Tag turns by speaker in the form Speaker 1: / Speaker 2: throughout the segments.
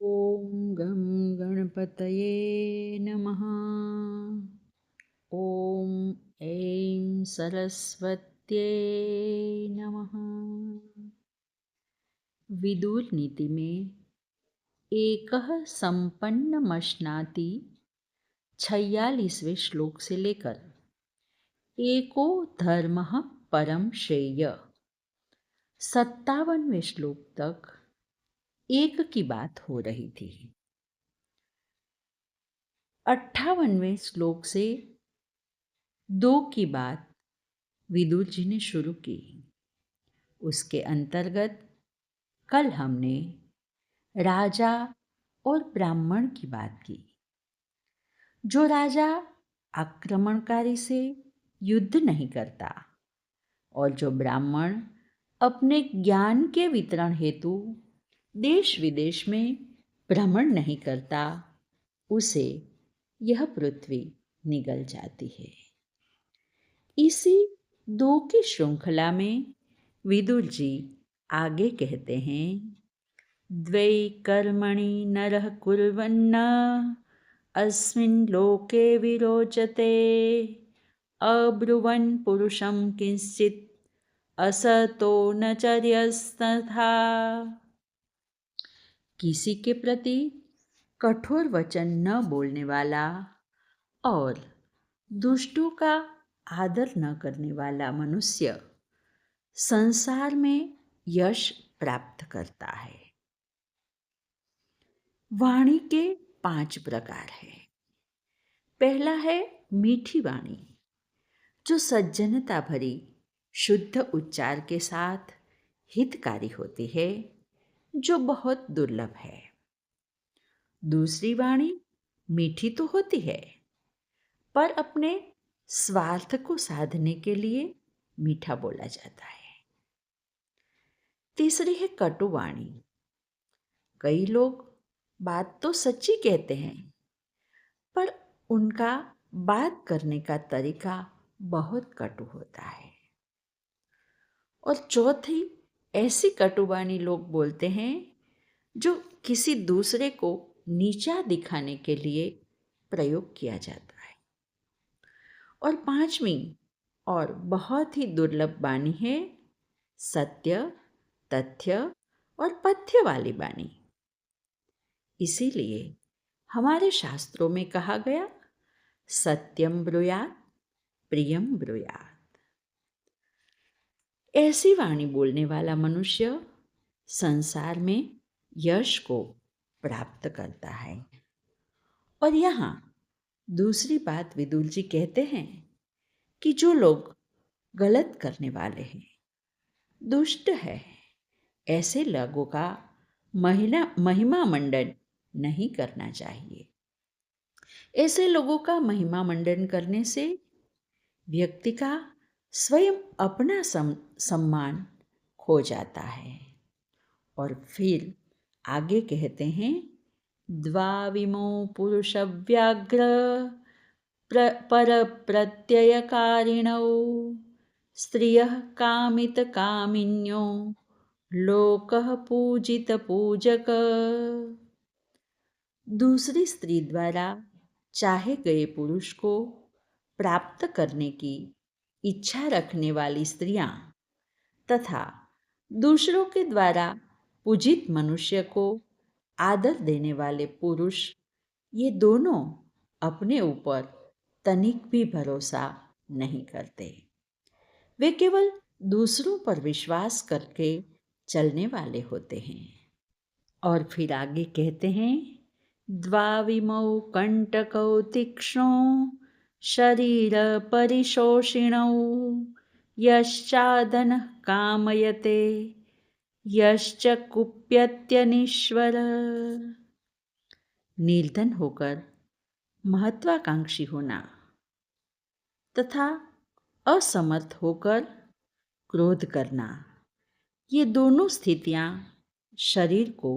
Speaker 1: ॐ गं गणपतये नमः। ॐ ऐं सरस्वत्यै नमः। विदुर नीति में एकः संपन्नमश्नाति 46वें श्लोक से लेकर एको धर्मः परम श्रेय 57वें श्लोक तक एक की बात हो रही थी। 58वें श्लोक से दो की बात विदुर जी ने शुरू की। उसके अंतर्गत कल हमने राजा और ब्राह्मण की बात की। जो राजा आक्रमणकारी से युद्ध नहीं करता और जो ब्राह्मण अपने ज्ञान के वितरण हेतु देश विदेश में भ्रमण नहीं करता, उसे यह पृथ्वी निगल जाती है। इसी दो की श्रृंखला में विदुर जी आगे कहते हैं, द्वै कर्मणि नरः कुर्वन्न अस्मिन् लोके विरोचते अब्रुवन् पुरुषं किंचित् असतो न चर्यस्तथा। किसी के प्रति कठोर वचन न बोलने वाला और दुष्टों का आदर न करने वाला मनुष्य संसार में यश प्राप्त करता है। वाणी के 5 प्रकार है। पहला है मीठी वाणी, जो सज्जनता भरी शुद्ध उच्चार के साथ हितकारी होती है, जो बहुत दुर्लभ है। दूसरी वाणी मीठी तो होती है, पर अपने स्वार्थ को साधने के लिए मीठा बोला जाता है। तीसरी है कटु वाणी। कई लोग बात तो सच्ची कहते हैं, पर उनका बात करने का तरीका बहुत कटु होता है। और चौथी ऐसी कटुवाणी लोग बोलते हैं जो किसी दूसरे को नीचा दिखाने के लिए प्रयोग किया जाता है। और 5वीं और बहुत ही दुर्लभ वाणी है सत्य, तथ्य और पथ्य वाली वाणी। इसीलिए हमारे शास्त्रों में कहा गया, सत्यम ब्रूयात् प्रियम ब्रूयात्। ऐसी वाणी बोलने वाला मनुष्य संसार में यश को प्राप्त करता है। और यहाँ दूसरी बात विदुर जी कहते हैं कि जो लोग गलत करने वाले हैं, दुष्ट है, ऐसे लोगों का महिमा मंडन नहीं करना चाहिए। ऐसे लोगों का महिमा मंडन करने से व्यक्ति का स्वयं अपना सम्मान खो जाता है। और फिर आगे कहते हैं, द्वाविमो पुरुष व्याघ्र पर प्रत्ययकारिणौ स्त्रियः कामित कामिन्यो लोकः पूजित पूजक। दूसरी स्त्री द्वारा चाहे गए पुरुष को प्राप्त करने की इच्छा रखने वाली स्त्रियां तथा दूसरों के द्वारा पूजित मनुष्य को आदर देने वाले पुरुष, ये दोनों अपने ऊपर तनिक भी भरोसा नहीं करते। वे केवल दूसरों पर विश्वास करके चलने वाले होते हैं। और फिर आगे कहते हैं, द्वाविमौ कंटकौ तीक्ष्णो शरीर परिशोषिणौ यश्चादन कामयते यश्च कुप्यत्यनीश्वर। निर्धन होकर महत्वाकांक्षी होना तथा असमर्थ होकर क्रोध करना, ये दोनों स्थितियां शरीर को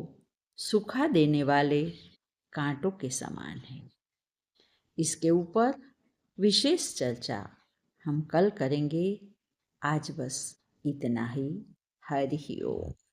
Speaker 1: सुखा देने वाले कांटों के समान हैं। इसके ऊपर विशेष चर्चा हम कल करेंगे। आज बस इतना ही। हरि ओम।